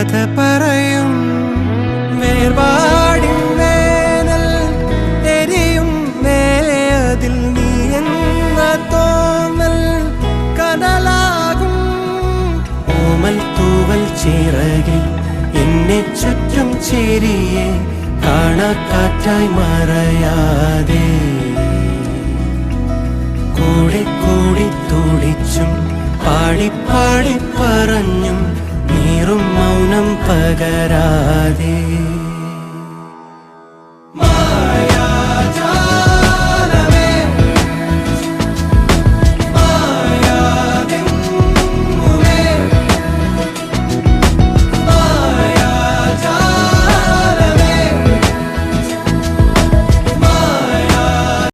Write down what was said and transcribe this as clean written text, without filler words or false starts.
കഥ പറയും വേർപാടിൻ വേനൽ എരിയും മേലെ അതിൽ നീ എന്ന തോന്നൽ കനലാകും ഓമൽ തൂവൽ ചിറകിൽ എന്നെ ചുറ്റും ചേരിയെ കാണാക്കാറ്റായി മറയാതെ കൂടെ കൂടി തുടിച്ചും പാടി പാടി പറഞ്ഞും നീറും മൗനം പകരാതെ